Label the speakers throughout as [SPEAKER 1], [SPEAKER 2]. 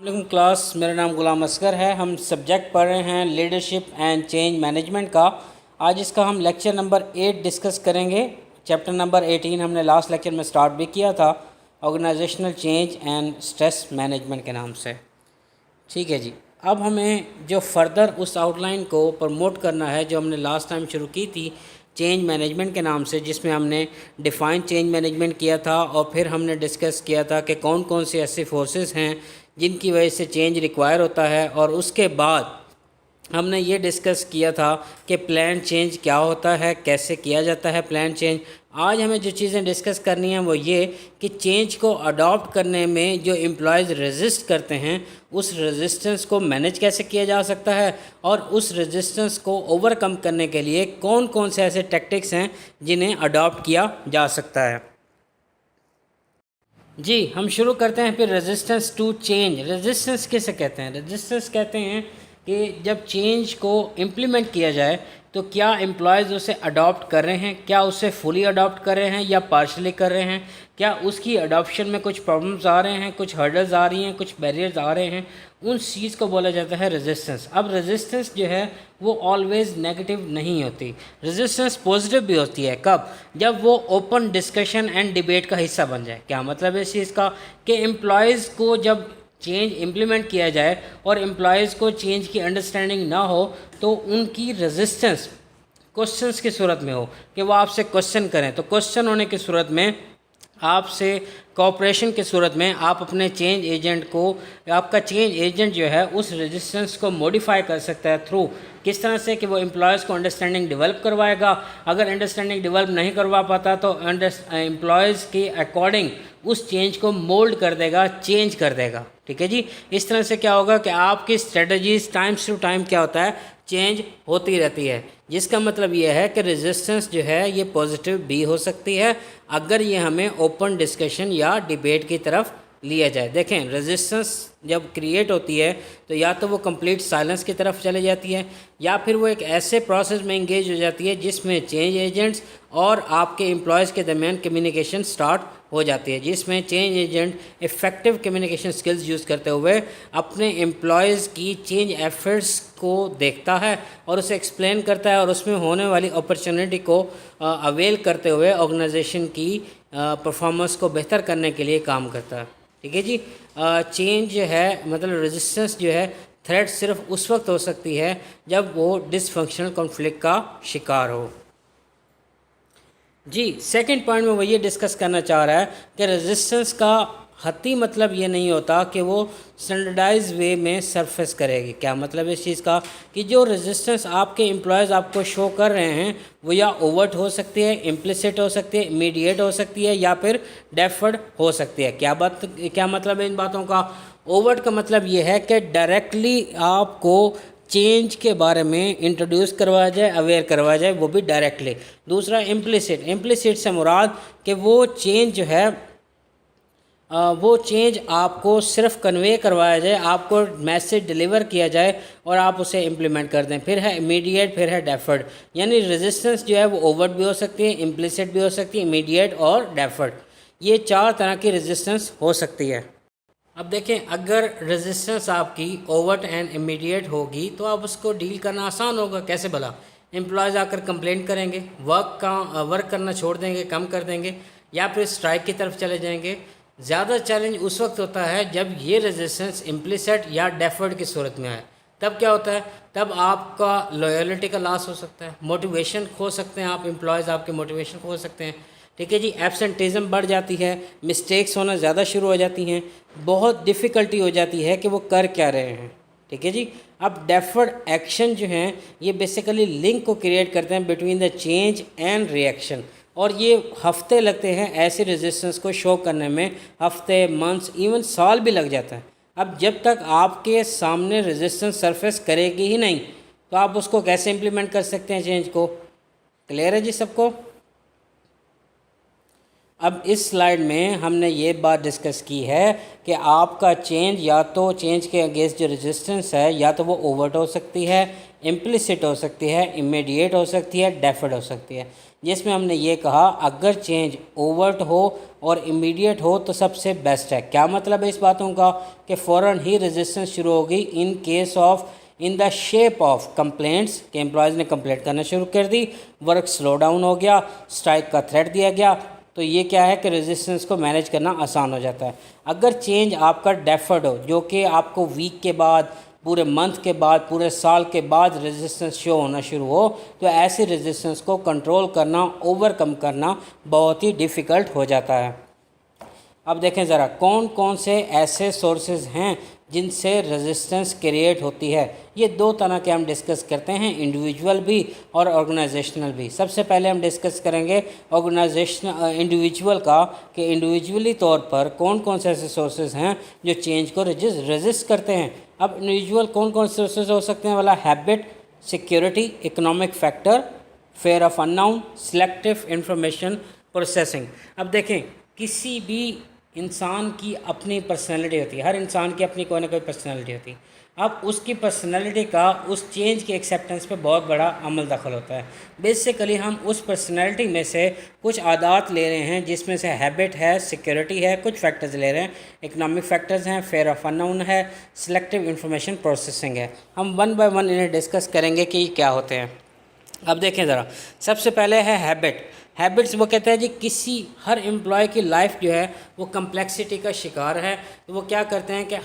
[SPEAKER 1] वालेकुम क्लास, मेरा नाम गुलाम असगर है। हम सब्जेक्ट पढ़ रहे हैं लीडरशिप एंड चेंज मैनेजमेंट का। आज इसका हम लेक्चर नंबर 8 डिस्कस करेंगे। चैप्टर नंबर 18 हमने लास्ट लेक्चर में स्टार्ट भी किया था, organisational change and stress management के नाम से। ठीक है जी, अब हमें जो फर्दर उस आउटलाइन को प्रमोट करना है जो हमने लास्ट टाइम शुरू की थी चेंज मैनेजमेंट के नाम से, जिसमें हमने डिफ़ाइन चेंज मैनेजमेंट किया था और फिर हमने डिस्कस किया था कि कौन कौन से ऐसे फोर्सेस हैं जिनकी वजह से चेंज रिक्वायर होता है। और उसके बाद हमने ये डिस्कस किया था कि प्लान चेंज क्या होता है, कैसे किया जाता है प्लान चेंज। आज हमें जो चीज़ें डिस्कस करनी हैं वो ये कि चेंज को अडॉप्ट करने में जो एम्प्लॉयज़ रेजिस्ट करते हैं उस रेजिस्टेंस को मैनेज कैसे किया जा सकता है, और उस रेजिस्टेंस को ओवरकम करने के लिए कौन कौन से ऐसे टैक्टिक्स हैं जिन्हें अडॉप्ट किया जा सकता है। जी, हम शुरू करते हैं फिर रेजिस्टेंस टू चेंज। रेजिस्टेंस किसे कहते हैं? रेजिस्टेंस कहते हैं कि जब चेंज को इम्प्लीमेंट किया जाए तो क्या एम्प्लॉयज़ उसे अडॉप्ट कर रहे हैं, क्या उसे फुली अडॉप्ट कर रहे हैं या पार्शली कर रहे हैं, क्या उसकी अडॉप्शन में कुछ प्रॉब्लम्स आ रहे हैं, कुछ हर्डल्स आ रही हैं, कुछ बैरियर्स आ रहे हैं, उन चीज़ को बोला जाता है रेजिस्टेंस। अब रेजिस्टेंस जो है वो ऑलवेज़ नेगेटिव नहीं होती, रेजिस्टेंस पॉजिटिव भी होती है। कब? जब वो ओपन डिस्कशन एंड डिबेट का हिस्सा बन जाए। क्या मतलब है इस चीज़ का? कि एम्प्लॉयज़ को जब चेंज इम्प्लीमेंट किया जाए और एम्प्लॉयज़ को चेंज की अंडरस्टैंडिंग ना हो तो उनकी रेजिस्टेंस क्वेश्चंस की सूरत में हो, कि वो आपसे क्वेश्चन करें। तो क्वेश्चन होने की सूरत में, आपसे कोऑपरेशन की सूरत में, आप अपने चेंज एजेंट को, आपका चेंज एजेंट जो है उस रेजिस्टेंस को मॉडिफाई कर सकता है थ्रू किस तरह से कि वो एम्प्लॉयज़ को अंडरस्टैंडिंग डेवलप करवाएगा। अगर अंडरस्टैंडिंग डेवलप नहीं करवा पाता तो एम्प्लॉयज़ के अकॉर्डिंग उस चेंज को मोल्ड कर देगा, चेंज कर देगा। ठीक है जी, इस तरह से क्या होगा कि आपकी स्ट्रेटजीज टाइम्स टू टाइम क्या होता है, चेंज होती रहती है। जिसका मतलब ये है कि रेजिस्टेंस जो है ये पॉजिटिव भी हो सकती है अगर ये हमें ओपन डिस्कशन या डिबेट की तरफ लिया जाए। देखें, रेजिस्टेंस जब क्रिएट होती है तो या तो वो कंप्लीट साइलेंस की तरफ चले जाती है या फिर वो एक ऐसे प्रोसेस में इंगेज हो जाती है जिसमें चेंज एजेंट्स और आपके एम्प्लॉयज़ के दरमियान कम्युनिकेशन स्टार्ट हो जाती है, जिसमें change agent effective communication skills use करते हुए अपने एम्प्लॉयज़ की चेंज एफर्ट्स को देखता है और उसे एक्सप्लेन करता है और उसमें होने वाली अपॉर्चुनिटी को अवेल करते हुए ऑर्गेनाइजेशन की परफॉर्मेंस को बेहतर करने के लिए काम करता है। ठीक है जी, चेंज जो है मतलब रेजिस्टेंस जो है थ्रेट सिर्फ उस वक्त हो सकती है जब वो डिसफंक्शनल कॉन्फ्लिक्ट का शिकार हो। जी, सेकंड पॉइंट में वो ये डिस्कस करना चाह रहा है कि रेजिस्टेंस का हत्ती मतलब ये नहीं होता कि वो स्टैंडर्डाइज वे में सरफेस करेगी। क्या मतलब इस चीज़ का? कि जो रेजिस्टेंस आपके एम्प्लॉयज़ आपको शो कर रहे हैं वो या ओवर्ट हो सकती है, इम्प्लिसिट हो सकती है, इमीडिएट हो सकती है या फिर डेफर्ड हो सकती है। क्या मतलब है इन बातों का? ओवर्ट का मतलब ये है कि डायरेक्टली आपको चेंज के बारे में इंट्रोड्यूस करवाया जाए, अवेयर करवाया जाए, वो भी डायरेक्टली। दूसरा इम्प्लिसिट से मुराद कि वो चेंज जो है वो चेंज आपको सिर्फ कन्वे करवाया जाए, आपको मैसेज डिलीवर किया जाए और आप उसे इम्प्लीमेंट कर दें। फिर है इमीडिएट, फिर है डेफर्ड। यानी रेजिस्टेंस जो है वो ओवर्ट भी हो सकती है, इम्प्लिसिट भी हो सकती है, इमीडिएट और डेफर्ड। ये चार तरह की रेजिस्टेंस हो सकती है। अब देखें, अगर रेजिस्टेंस आपकी ओवर्ट एंड इमीडिएट होगी तो आप उसको डील करना आसान होगा। कैसे भला? एम्प्लॉयज़ आकर कंप्लेंट करेंगे, वर्क करना छोड़ देंगे, कम कर देंगे या फिर स्ट्राइक की तरफ चले जाएंगे। ज़्यादा चैलेंज उस वक्त होता है जब ये रेजिस्टेंस इम्प्लिसिट या डेफर्ड की सूरत में आए। तब क्या होता है? तब आपका लॉयल्टी का लॉस हो सकता है, मोटिवेशन खो सकते हैं आप, एम्प्लॉयज़ आपके मोटिवेशन खो सकते हैं। ठीक है जी, एब्सेंटेज़म बढ़ जाती है, मिस्टेक्स होना ज़्यादा शुरू हो जाती हैं, बहुत डिफ़िकल्टी हो जाती है कि वो कर क्या रहे हैं। ठीक है जी, अब डेफर्ड एक्शन जो हैं ये बेसिकली लिंक को क्रिएट करते हैं between the change and reaction, और ये हफ्ते लगते हैं ऐसे रेजिस्टेंस को शो करने में, हफ्ते, मंथ्स, इवन साल भी लग जाता है। अब जब तक आपके सामने रेजिस्टेंस सरफेस करेगी ही नहीं तो आप उसको कैसे इम्प्लीमेंट कर सकते हैं चेंज को? क्लियर है जी सबको? अब इस स्लाइड में हमने ये बात डिस्कस की है कि आपका चेंज या तो चेंज के अगेंस्ट जो रेजिस्टेंस है या तो वो ओवर्ट हो सकती है, इम्प्लिसिट हो सकती है, इमीडिएट हो सकती है, डेफर्ड हो सकती है। जिसमें हमने ये कहा अगर चेंज ओवर्ट हो और इमीडिएट हो तो सबसे बेस्ट है। क्या मतलब है इस बातों का कि फ़ौरन ही रेजिस्टेंस शुरू होगी in case of in the shape of complaints कि एम्प्लॉयज़ ने कंप्लेंट करना शुरू कर दी, वर्क स्लो डाउन हो गया, स्ट्राइक का थ्रेट दिया गया, तो ये क्या है कि रेजिस्टेंस को मैनेज करना आसान हो जाता है। अगर चेंज आपका डेफर्ड हो, जो कि आपको वीक के बाद, पूरे मंथ के बाद, पूरे साल के बाद रेजिस्टेंस शो होना शुरू हो, तो ऐसे रेजिस्टेंस को कंट्रोल करना, ओवरकम करना बहुत ही डिफ़िकल्ट हो जाता है। अब देखें ज़रा कौन कौन से ऐसे सोर्सेज हैं जिनसे रेजिस्टेंस क्रिएट होती है। ये दो तरह के हम डिस्कस करते हैं, इंडिविजुअल भी और ऑर्गेनाइजेशनल भी। सबसे पहले हम डिस्कस करेंगे ऑर्गेनाइजेशनल इंडिविजुअल का, कि इंडिविजुअली तौर पर कौन कौन से ऐसे सोर्सेज हैं जो चेंज को रेजिस्ट करते हैं। अब इंडिविजुअल कौन कौन से सोर्सेज हो सकते हैं वाला, habit, security, economic factor, fair of unknown, selective information processing. अब देखें किसी भी इंसान की अपनी पर्सनैलिटी होती है, हर इंसान की अपनी कोई ना कोई पर्सनैलिटी होती है। अब उसकी पर्सनैलिटी का उस चेंज के एक्सेप्टेंस पे बहुत बड़ा अमल दखल होता है। बेसिकली हम उस पर्सनैलिटी में से कुछ आदात ले रहे हैं, जिसमें से हैबिट है, सिक्योरिटी है, कुछ फैक्टर्स ले रहे हैं, इकोनॉमिक फैक्टर्स हैं, फेयर ऑफ अननोन है, सिलेक्टिव इंफॉर्मेशन प्रोसेसिंग है। हम वन बाय वन इन्हें डिस्कस करेंगे कि क्या होते हैं। अब देखें ज़रा, सबसे पहले है हैबिट। हैबिट्स वो कहते हैं जी किसी हर एम्प्लॉय की लाइफ जो है वो कम्प्लेक्सिटी का शिकार है, तो वो क्या करते हैं कि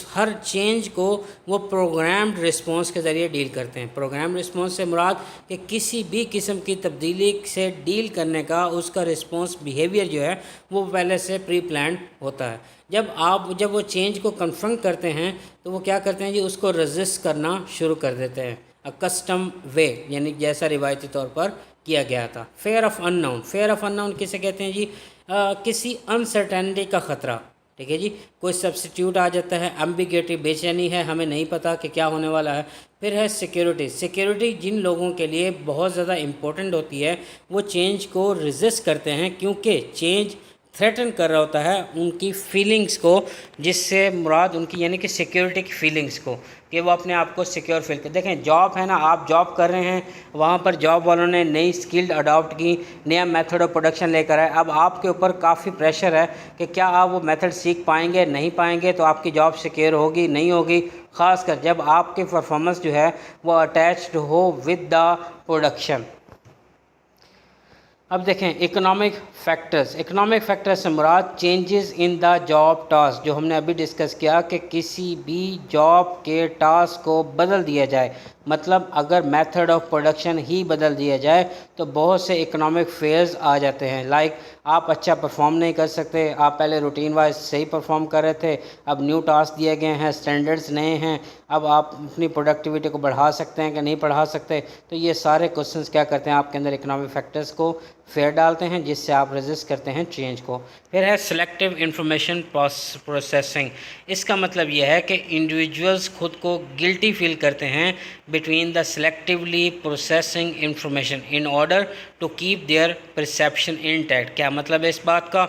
[SPEAKER 1] हर चेंज को वो प्रोग्राम्ड रिस्पॉन्स के ज़रिए डील करते हैं। प्रोग्राम रिस्पॉन्स से मुराद कि किसी भी किस्म की तब्दीली से डील करने का उसका रिस्पॉन्स बिहेवियर जो है वो पहले से प्री प्लान होता है। जब वो चेंज को कन्फ्रंट करते हैं तो वो क्या करते हैं जी, उसको रजिस्ट करना शुरू कर देते हैं अ कस्टम वे, यानी जैसा रिवायती तौर पर किया गया था। Fair of unknown, fair of unknown किसे कहते हैं जी, किसी अनसर्टेनिटी का ख़तरा। ठीक है जी, कोई सब्स्टिट्यूट आ जाता है, एम्बिग्यूटी, बेचैनी है, हमें नहीं पता कि क्या होने वाला है। फिर है सिक्योरिटी। सिक्योरिटी जिन लोगों के लिए बहुत ज़्यादा इम्पोर्टेंट होती है वो चेंज को रेजिस्ट करते हैं, क्योंकि चेंज थ्रेटन कर रहा होता है उनकी फीलिंग्स को, जिससे मुराद उनकी यानी कि सिक्योरिटी की फीलिंग्स को, कि वो अपने आप को सिक्योर फील कर। देखें जॉब है ना, आप जॉब कर रहे हैं, वहाँ पर जॉब वालों ने नई स्किल्ड अडॉप्ट की, नया मेथड ऑफ प्रोडक्शन लेकर आए। अब आपके ऊपर काफ़ी प्रेशर है कि क्या आप वो मेथड सीख पाएंगे, नहीं पाएंगे, तो आपकी जॉब सिक्योर होगी, नहीं होगी। ख़ासकर जब आपकी परफॉर्मेंस जो है वो अटैच्ड हो विद द प्रोडक्शन। अब देखें इकोनॉमिक फैक्टर्स। इकोनॉमिक फैक्टर्स से मुराद changes in the job task, जो हमने अभी डिस्कस किया कि किसी भी जॉब के टास्क को बदल दिया जाए, मतलब अगर मेथड ऑफ प्रोडक्शन ही बदल दिया जाए तो बहुत से इकोनॉमिक फेयर्स आ जाते हैं। लाइक आप अच्छा परफॉर्म नहीं कर सकते, आप पहले रूटीन वाइज सही परफॉर्म कर रहे थे, अब न्यू टास्क दिए गए हैं, स्टैंडर्ड्स नए हैं, अब आप अपनी प्रोडक्टिविटी को बढ़ा सकते हैं कि नहीं बढ़ा सकते। तो ये सारे क्वेश्चंस क्या करते हैं, आपके अंदर इकोनॉमिक फैक्टर्स को फेयर डालते हैं, जिससे आप रेजिस्ट करते हैं चेंज को। फिर है सिलेक्टिव इंफॉर्मेशन प्रोसेसिंग। इसका मतलब यह है कि इंडिविजुअल्स खुद को गिल्टी फील करते हैं between the selectively processing information in order to keep their perception intact. क्या मतलब है इस बात का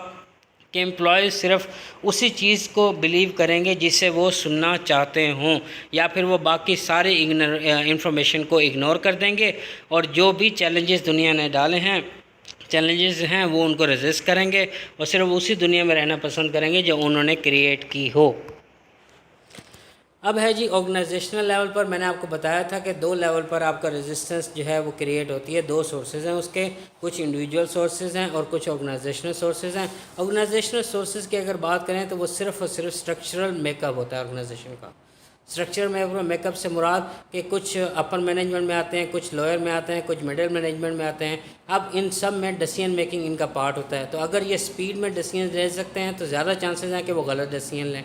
[SPEAKER 1] कि एम्प्लॉयज़ सिर्फ उसी चीज़ को बिलीव करेंगे जिसे वो सुनना चाहते हों, या फिर वो बाकी सारी इंफॉर्मेशन को इग्नोर कर देंगे, और जो भी चैलेंजेस दुनिया ने डाले हैं, चैलेंजेस हैं, वो उनको रेजिस्ट करेंगे और सिर्फ उसी दुनिया में रहना पसंद करेंगे जो उन्होंने क्रिएट की हो। अब है जी ऑर्गेनाइजेशनल लेवल पर, मैंने आपको बताया था कि दो लेवल पर आपका रेजिस्टेंस जो है वो क्रिएट होती है। दो सोर्सेज हैं उसके, कुछ इंडिविजुअल सोर्सेज हैं और कुछ ऑर्गेनाइजेशनल सोर्सेज हैं। ऑर्गेनाइजेशनल सोर्सेज की अगर बात करें तो वो सिर्फ और सिर्फ स्ट्रक्चरल मेकअप होता है ऑर्गेनाइजेशन का। स्ट्रक्चर में मेकअप से मुराद कि कुछ अपर मैनेजमेंट में आते हैं, कुछ लोअर में आते हैं, कुछ मिडिल मैनेजमेंट में आते हैं। अब इन सब में डिसीजन मेकिंग इनका पार्ट होता है। तो अगर ये स्पीड में डिसीजन ले सकते हैं तो ज़्यादा चांसेस हैं कि वो गलत डिसीजन लें।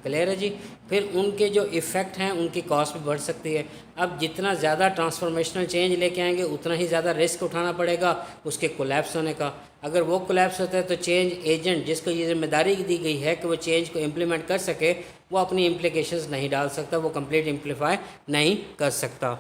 [SPEAKER 1] क्लियर है जी। फिर उनके जो इफ़ेक्ट हैं उनकी कॉस्ट भी बढ़ सकती है। अब जितना ज़्यादा ट्रांसफॉर्मेशनल चेंज लेके आएंगे उतना ही ज़्यादा रिस्क उठाना पड़ेगा उसके कोलैप्स होने का। अगर वो कोलैप्स होता है तो चेंज एजेंट जिसको ये जिम्मेदारी दी गई है कि वो चेंज को इम्प्लीमेंट कर सके, वो अपनी इम्प्लीकेशंस नहीं डाल सकता, वो कंप्लीट इम्प्लीफाई नहीं कर सकता।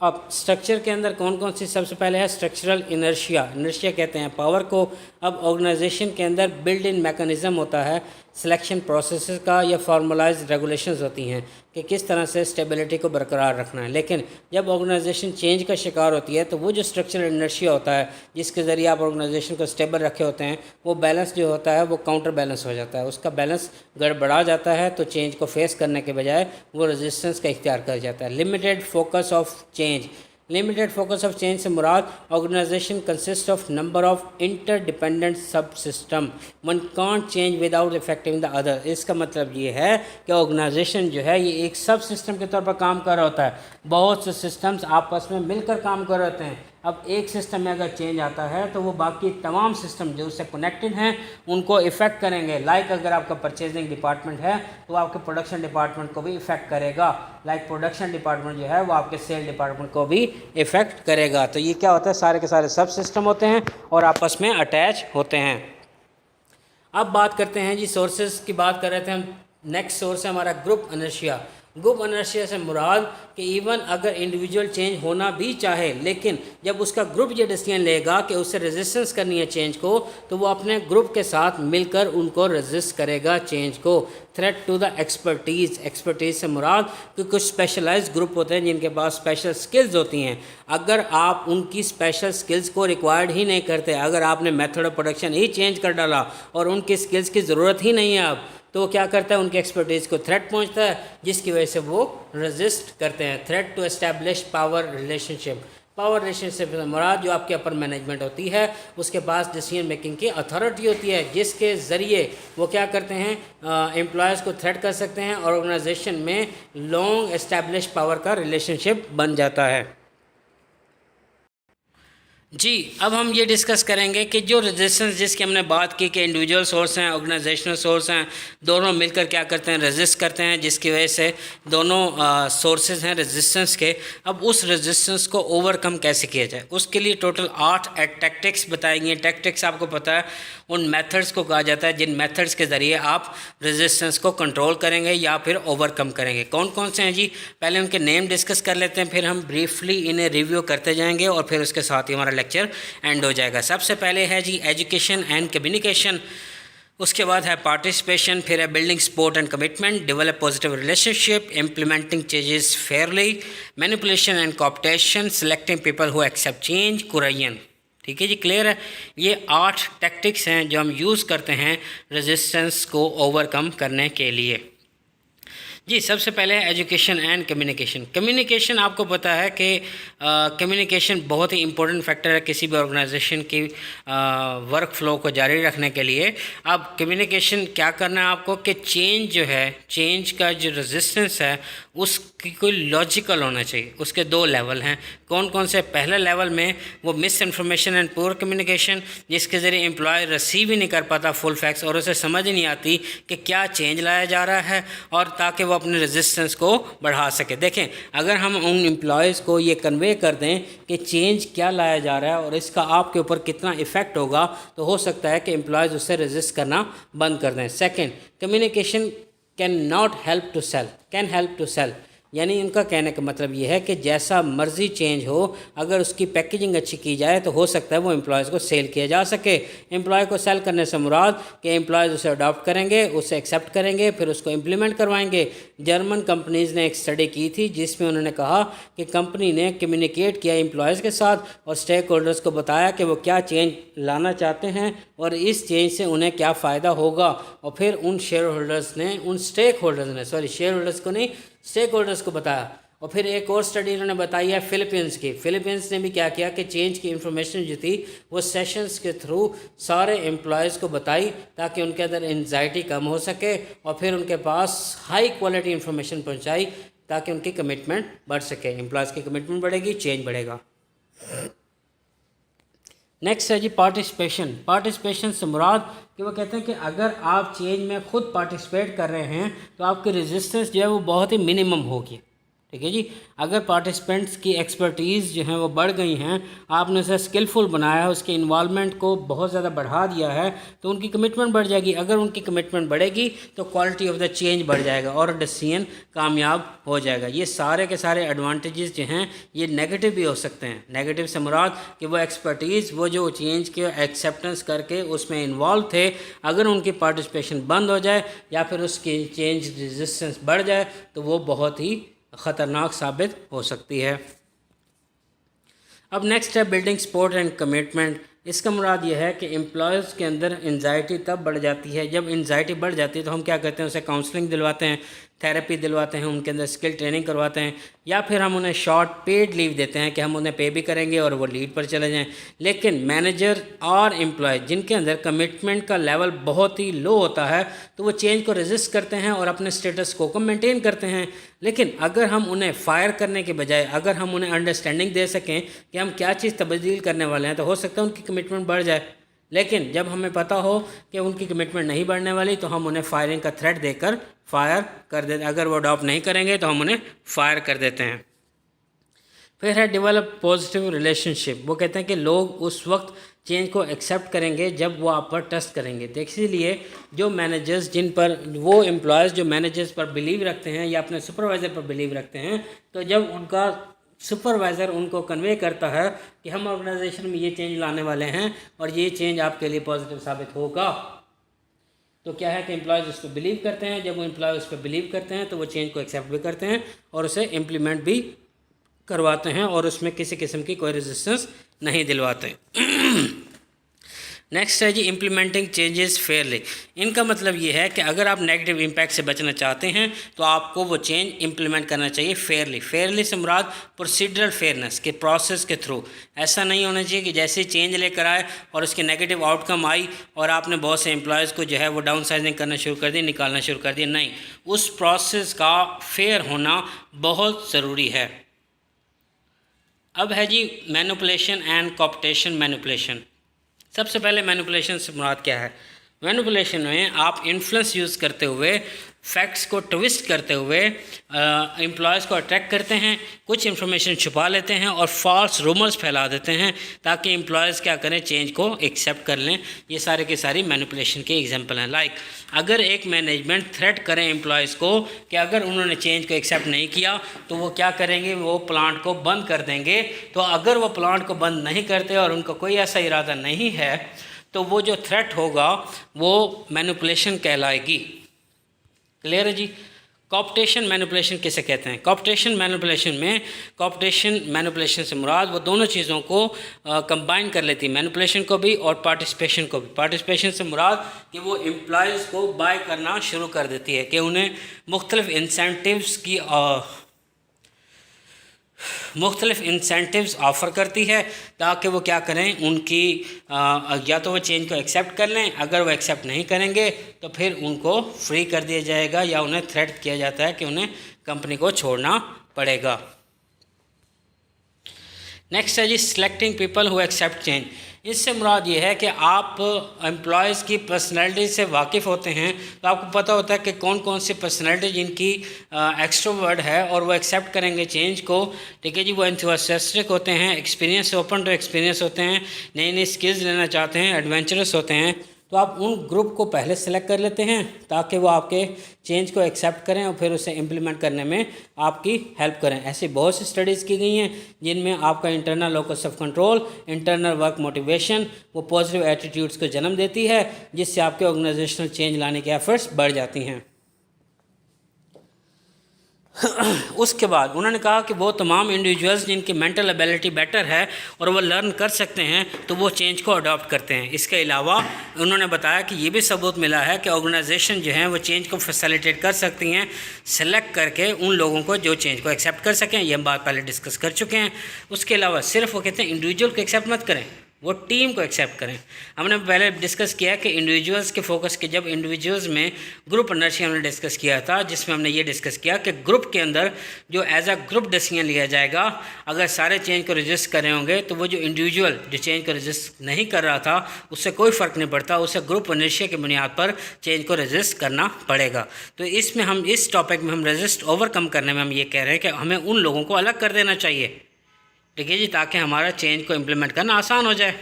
[SPEAKER 1] अब स्ट्रक्चर के अंदर कौन कौन सी, सबसे पहले है स्ट्रक्चरल इनर्शिया। इनर्शिया कहते हैं पावर को। अब ऑर्गेनाइजेशन के अंदर बिल्ड इन मैकेनिज़्म होता है सिलेक्शन प्रोसेस का या फॉर्मलाइज रेगुलेशंस होती हैं कि किस तरह से स्टेबिलिटी को बरकरार रखना है। लेकिन जब ऑर्गेनाइजेशन चेंज का शिकार होती है तो वो जो स्ट्रक्चरल इनर्शिया होता है जिसके ज़रिए आप ऑर्गेनाइजेशन को स्टेबल रखे होते हैं, वो बैलेंस जो होता है वो काउंटर बैलेंस हो जाता है, उसका बैलेंस गड़बड़ा जाता है। तो चेंज को फेस करने के बजाय वो रेजिस्टेंस का इख्तियार कर जाता है। Limited focus of change. Limited focus of change से मुराद organisation consist of number of interdependent subsystem, one can't change without affecting the other. इसका मतलब ये है कि ऑर्गेनाइजेशन जो है ये एक सब सिस्टम के तौर पर काम कर रहा होता है, बहुत से सिस्टम्स आपस में मिलकर काम कर रहे होते हैं। अब एक सिस्टम में अगर चेंज आता है तो वो बाकी तमाम सिस्टम जो उससे कनेक्टेड हैं उनको इफ़ेक्ट करेंगे। लाइक अगर आपका परचेजिंग डिपार्टमेंट है तो आपके प्रोडक्शन डिपार्टमेंट को भी इफ़ेक्ट करेगा। लाइक प्रोडक्शन डिपार्टमेंट जो है वो आपके सेल डिपार्टमेंट को भी इफ़ेक्ट करेगा। तो ये क्या होता है, सारे के सारे सब सिस्टम होते हैं और आपस में अटैच होते हैं। अब बात करते हैं जी सोर्सेज की बात कर रहे थे हम। नेक्स्ट सोर्स है हमारा ग्रुप इनर्शिया। ग्रुप इनर्शिया से मुराद कि इवन अगर इंडिविजुअल चेंज होना भी चाहे, लेकिन जब उसका ग्रुप ये डिसीजन लेगा कि उसे रेजिस्टेंस करनी है चेंज को, तो वो अपने ग्रुप के साथ मिलकर उनको रेजिस्ट करेगा चेंज को। Threat to the expertise. Expertise से मुराद कि कुछ स्पेशलाइज्ड ग्रुप होते हैं जिनके पास स्पेशल स्किल्स होती हैं। अगर आप उनकी स्पेशल स्किल्स को रिक्वायर्ड ही नहीं करते, अगर आपने method of production he change कर डाला और उनकी स्किल्स की ज़रूरत ही नहीं है आप, तो वो क्या करता है, उनकी एक्सपर्टीज़ को थ्रेट पहुंचता है जिसकी वजह से वो रेजिस्ट करते हैं। Threat to establish power relationship. Power relationship से मुराद जो आपके अपर मैनेजमेंट होती है उसके पास डिसीजन मेकिंग की अथॉरिटी होती है, जिसके ज़रिए वो क्या करते हैं, एम्प्लॉयज़ को थ्रेट कर सकते हैं और ऑर्गेनाइजेशन में लॉन्ग एस्टैब्लिश पावर का रिलेशनशिप बन जाता है। जी, अब हम ये डिस्कस करेंगे कि जो रेजिस्टेंस जिसकी हमने बात की कि इंडिविजुअल सोर्स हैं, ऑर्गेनाइजेशनल सोर्स हैं, दोनों मिलकर क्या करते हैं, रेजिस्ट करते हैं, जिसकी वजह से दोनों सोर्सेज हैं रेजिस्टेंस के। अब उस रेजिस्टेंस को ओवरकम कैसे किया जाए, उसके लिए टोटल 8 टैक्टिक्स बताई गई हैं। टैक्टिक्स आपको पता है उन मेथड्स को कहा जाता है जिन मेथड्स के ज़रिए आप रेजिस्टेंस को कंट्रोल करेंगे या फिर ओवरकम करेंगे। कौन कौन से हैं जी, पहले उनके नेम डिस्कस कर लेते हैं, फिर हम ब्रीफली इन्हें रिव्यू करते जाएंगे और फिर उसके साथ ही हमारा लेक्चर एंड हो जाएगा। सबसे पहले है जी एजुकेशन एंड कम्युनिकेशन, उसके बाद है पार्टिसिपेशन, फिर है building support and commitment, develop positive relationship, implementing changes fairly, manipulation and cooptation, selecting people who accept change, कुराइन। ठीक है जी, क्लियर है। ये 8 टैक्टिक्स हैं जो हम यूज़ करते हैं रेजिस्टेंस को ओवरकम करने के लिए। जी, सबसे पहले है एजुकेशन एंड कम्युनिकेशन। कम्युनिकेशन आपको पता है कि कम्युनिकेशन बहुत ही इंपॉर्टेंट फैक्टर है किसी भी ऑर्गेनाइजेशन की वर्क फ्लो को जारी रखने के लिए। अब कम्युनिकेशन क्या करना है आपको कि चेंज जो है, चेंज का जो रेजिस्टेंस है उसकी कोई लॉजिकल होना चाहिए। उसके 2 लेवल हैं। कौन कौन से, पहले लेवल में वो miss information and poor communication, जिसके ज़रिए एम्प्लॉय रिसीव ही नहीं कर पाता फुल फैक्ट्स और उसे समझ नहीं आती कि क्या चेंज लाया जा रहा है, और ताकि वो अपने रेजिस्टेंस को बढ़ा सके। देखें, अगर हम उन एम्प्लॉयज़ को ये कन्वे कर दें कि चेंज क्या लाया जा रहा है और इसका आपके ऊपर कितना इफ़ेक्ट होगा, तो हो सकता है कि एम्प्लॉयज़ उससे रेजिस्ट करना बंद कर दें। Second, communication can not help to sell, can help to sell, यानी उनका कहने का मतलब ये है कि जैसा मर्जी चेंज हो, अगर उसकी पैकेजिंग अच्छी की जाए तो हो सकता है वो एम्प्लॉयज़ को सेल किया जा सके। एम्प्लॉय को सेल करने से मुराद कि एम्प्लॉयज़ उसे अडॉप्ट करेंगे, उसे एक्सेप्ट करेंगे, फिर उसको इम्प्लीमेंट करवाएंगे। जर्मन कंपनीज़ ने एक स्टडी की थी जिसमें उन्होंने कहा कि कंपनी ने कम्युनिकेट किया एम्प्लॉयज़ के साथ और स्टेक होल्डर्स को बताया कि वो क्या चेंज लाना चाहते हैं और इस चेंज से उन्हें क्या फ़ायदा होगा, और फिर उन शेयर होल्डर्स ने, उन स्टेक होल्डर्स ने, सॉरी शेयर होल्डर्स को नहीं, स्टेक होल्डर्स को बताया। और फिर एक और स्टडी इन्होंने बताई है फिलीपींस की। फिलीपींस ने भी क्या किया कि चेंज की इन्फॉर्मेशन जो थी वो सेशंस के थ्रू सारे एम्प्लॉयज़ को बताई ताकि उनके अंदर एंजाइटी कम हो सके, और फिर उनके पास हाई क्वालिटी इन्फॉर्मेशन पहुंचाई ताकि उनकी कमिटमेंट बढ़ सके। एम्प्लॉयज़ की कमिटमेंट बढ़ेगी, चेंज बढ़ेगा। नेक्स्ट है जी पार्टिसिपेशन। पार्टिसिपेशन से मुराद कि वो कहते हैं कि अगर आप चेंज में ख़ुद पार्टिसिपेट कर रहे हैं तो आपकी रेजिस्टेंस जो है वो बहुत ही मिनिमम होगी। ठीक है जी। अगर पार्टिसिपेंट्स की एक्सपर्टीज़ जो हैं वो बढ़ गई हैं, आपने उसे स्किलफुल बनाया है, उसके इन्वॉल्वमेंट को बहुत ज़्यादा बढ़ा दिया है, तो उनकी कमिटमेंट बढ़ जाएगी। अगर उनकी कमिटमेंट बढ़ेगी तो क्वालिटी ऑफ द चेंज बढ़ जाएगा और डिसीजन कामयाब हो जाएगा। ये सारे के सारे एडवांटेजेस जो हैं ये नेगेटिव भी हो सकते हैं। नेगेटिव से मुराद कि वो एक्सपर्टीज़, वो जो चेंज के एक्सेप्टेंस करके उसमें इन्वॉल्व थे, अगर उनकी पार्टिसिपेशन बंद हो जाए या फिर उसकी चेंज रेजिस्टेंस बढ़ जाए तो वो बहुत ही ख़तरनाक साबित हो सकती है। अब नेक्स्ट है बिल्डिंग सपोर्ट एंड कमिटमेंट। इसका मुराद ये है कि एम्प्लॉयज़ के अंदर एंजाइटी तब बढ़ जाती है, जब एंजाइटी बढ़ जाती है तो हम क्या करते हैं, उसे काउंसलिंग दिलवाते हैं, थेरेपी दिलवाते हैं, उनके अंदर स्किल ट्रेनिंग करवाते हैं, या फिर हम उन्हें शॉर्ट पेड लीव देते हैं कि हम उन्हें पे भी करेंगे और वो लीड पर चले जाएं। लेकिन मैनेजर और एम्प्लॉय जिनके अंदर कमिटमेंट का लेवल बहुत ही लो होता है तो वो चेंज को रेजिस्ट करते हैं और अपने स्टेटस को मेंटेन करते हैं। लेकिन अगर हम उन्हें फायर करने के बजाय अगर हम उन्हें अंडरस्टैंडिंग दे सकें कि हम क्या चीज़ तब्दील करने वाले हैं, तो हो सकता है उनकी कमिटमेंट बढ़ जाए। लेकिन जब हमें पता हो कि उनकी कमिटमेंट नहीं बढ़ने वाली तो हम उन्हें फायरिंग का थ्रेट देकर फायर कर देते हैं। अगर वो अडॉप्ट नहीं करेंगे तो हम उन्हें फायर कर देते हैं। फिर है डेवलप पॉजिटिव रिलेशनशिप। वो कहते हैं कि लोग उस वक्त चेंज को एक्सेप्ट करेंगे जब वो आप पर ट्रस्ट करेंगे। तो इसीलिए जो मैनेजर्स जिन पर वो एम्प्लॉयज़ जो मैनेजर्स पर बिलीव रखते हैं या अपने सुपरवाइज़र पर बिलीव रखते हैं, तो जब उनका सुपरवाइज़र उनको कन्वे करता है कि हम ऑर्गेनाइजेशन में ये चेंज लाने वाले हैं और ये चेंज आपके लिए पॉजिटिव साबित होगा, तो क्या है कि एम्प्लॉयज़ उस पर बिलीव करते हैं। जब वो एम्प्लॉय उस पर बिलीव करते हैं तो वो चेंज को एक्सेप्ट भी करते हैं और उसे इम्प्लीमेंट भी करवाते हैं और उसमें किसी किस्म की कोई रेजिस्टेंस नहीं दिलवाते। नेक्स्ट है जी इम्प्लीमेंटिंग चेंजेस फेयरली। इनका मतलब ये है कि अगर आप नेगेटिव इम्पैक्ट से बचना चाहते हैं तो आपको वो चेंज इम्प्लीमेंट करना चाहिए फेयरली। फेयरली से मुराद प्रोसीडरल फेयरनेस के प्रोसेस के थ्रू। ऐसा नहीं होना चाहिए कि जैसे चेंज लेकर आए और उसकी नेगेटिव आउटकम आई और आपने बहुत से एम्प्लॉयज़ को जो है वो डाउन साइजिंग करना शुरू कर दी, निकालना शुरू कर दिया। नहीं, उस प्रोसेस का फेयर होना बहुत ज़रूरी है। अब है जी मैनिपुलेशन एंड कॉपटेशन मैनिपुलेशन। सबसे पहले मैनिपुलेशन से मुराद क्या है? मैनिपुलेशन में आप इन्फ्लुएंस यूज़ करते हुए, फैक्ट्स को ट्विस्ट करते हुए एम्प्लॉयज़ को अट्रैक्ट करते हैं, कुछ इन्फॉर्मेशन छुपा लेते हैं और फॉल्स रूमर्स फैला देते हैं ताकि एम्प्लॉयज़ क्या करें, चेंज को एक्सेप्ट कर लें। ये सारे के सारी मैनिपुलेशन के एग्जांपल हैं। लाइक अगर एक मैनेजमेंट थ्रेट करें एम्प्लॉयज़ को कि अगर उन्होंने चेंज को एक्सेप्ट नहीं किया तो वो क्या करेंगे, वो प्लांट को बंद कर देंगे। तो अगर वो प्लांट को बंद नहीं करते और उनका कोई ऐसा इरादा नहीं है तो वो जो थ्रेट होगा वो मैनिपुलेशन कहलाएगी। क्लियर है जी? कॉपटेशन मैनिपुलेशन किसे कहते हैं? कॉपटेशन मैनिपुलेशन में, कॉपटेशन मैनिपुलेशन से मुराद वो दोनों चीज़ों को कंबाइन कर लेती है, मैनिपुलेशन को भी और पार्टिसिपेशन को भी। पार्टिसिपेशन से मुराद कि वो एम्प्लॉयज़ को बाय करना शुरू कर देती है, कि उन्हें मुख्तलिफ इंसेंटिव्स ऑफ़र करती है ताकि वो क्या करें, उनकी या तो वो चेंज को एक्सेप्ट कर लें, अगर वो एक्सेप्ट नहीं करेंगे तो फिर उनको फ्री कर दिया जाएगा या उन्हें थ्रेट किया जाता है कि उन्हें कंपनी को छोड़ना पड़ेगा। नेक्स्ट है जी selecting people who accept change. इससे मुराद ये है कि आप एम्प्लॉयज़ की पर्सनैलिटी से वाकिफ़ होते हैं, तो आपको पता होता है कि कौन कौन सी पर्सनैलिटी जिनकी एक्सट्रोवर्ट है और वो एक्सेप्ट करेंगे चेंज को। ठीक है जी, वो एंथुसियास्टिक होते हैं, एक्सपीरियंस ओपन टू एक्सपीरियंस होते हैं, नई नई स्किल्स लेना चाहते हैं, एडवेंचरस होते हैं। तो आप उन ग्रुप को पहले सेलेक्ट कर लेते हैं ताकि वो आपके चेंज को एक्सेप्ट करें और फिर उसे इम्प्लीमेंट करने में आपकी हेल्प करें। ऐसी बहुत सी स्टडीज़ की गई हैं जिनमें आपका internal locus of control, internal work motivation वो पॉजिटिव एटीट्यूड्स को जन्म देती है, जिससे आपके ऑर्गेनाइजेशनल चेंज लाने के एफर्ट्स बढ़ जाती हैं। उसके बाद उन्होंने कहा कि वो तमाम इंडिविजुअल्स जिनकी मेंटल एबिलिटी बेटर है और वो लर्न कर सकते हैं तो वो चेंज को अडॉप्ट करते हैं। इसके अलावा उन्होंने बताया कि ये भी सबूत मिला है कि ऑर्गेनाइजेशन जो हैं वो चेंज को फैसिलिटेट कर सकती हैं, सेलेक्ट करके उन लोगों को जो चेंज को एक्सेप्ट कर सकें। ये हम बात पहले डिस्कस कर चुके हैं। उसके अलावा सिर्फ वो कहते हैं इंडिविजुअल को एक्सेप्ट मत करें, वो टीम को एक्सेप्ट करें। हमने पहले डिस्कस किया कि इंडिविजुअल्स के फोकस के, जब इंडिविजुअल्स में ग्रुप ओनरशिप हमने डिस्कस किया था, जिसमें हमने ये डिस्कस किया कि ग्रुप के अंदर जो एज अ ग्रुप डिसीजन लिया जाएगा, अगर सारे चेंज को रजिस्ट कर रहे होंगे तो वो जो इंडिविजुअल जो चेंज को रजिस्ट नहीं कर रहा था उससे कोई फ़र्क नहीं पड़ता, उसे ग्रुप ओनरशिप की बुनियाद पर चेंज को रजिस्ट करना पड़ेगा। तो इसमें हम इस टॉपिक में हम रजिस्ट ओवरकम करने में हम ये कह रहे हैं कि हमें उन लोगों को अलग कर देना चाहिए, ठीक है जी, ताकि हमारा चेंज को इम्प्लीमेंट करना आसान हो जाए।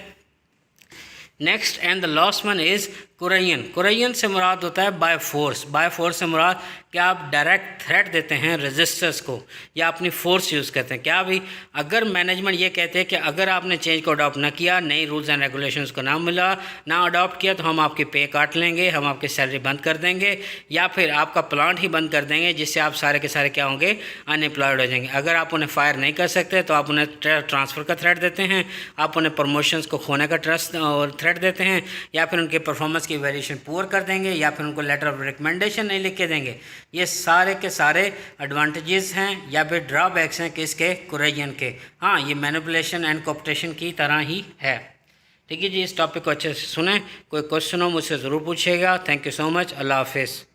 [SPEAKER 1] Next and the last one is Curran. Curran से मुराद होता है बाय फोर्स। बाय फोर्स से मुराद कि आप डायरेक्ट थ्रेट देते हैं रजिस्टर्स को या अपनी फोर्स यूज़ करते हैं। क्या भी अगर मैनेजमेंट ये कहते हैं कि अगर आपने चेंज को अडॉप्ट ना किया, नई रूल्स एंड रेगुलेशंस को ना मिला, ना अडॉप्ट किया, तो हम आपकी पे काट लेंगे, हम आपकी सैलरी बंद कर देंगे या फिर आपका प्लांट ही बंद कर देंगे, जिससे आप सारे के सारे क्या होंगे, अनएम्प्लॉयड हो जाएंगे। अगर आप उन्हें फायर नहीं कर सकते तो आप उन्हें ट्रांसफ़र का थ्रेट देते हैं, आप उन्हें प्रमोशंस को खोने का ट्रस्ट और थ्रेट देते हैं, या फिर उनके परफॉर्मेंस की वैल्यूएशन पुअर कर देंगे, या फिर उनको लेटर ऑफ रिकमेंडेशन नहीं लिख के देंगे। ये सारे के सारे एडवांटेजेस हैं या फिर ड्रॉबैक्स हैं किसके, कुरैन के। हाँ, ये मैनिपुलेशन एंड कोऑप्टेशन की तरह ही है। ठीक है जी, इस टॉपिक को अच्छे से सुने। कोई क्वेश्चन हो मुझसे ज़रूर पूछिएगा। Thank you so much. अल्लाह हाफिज़।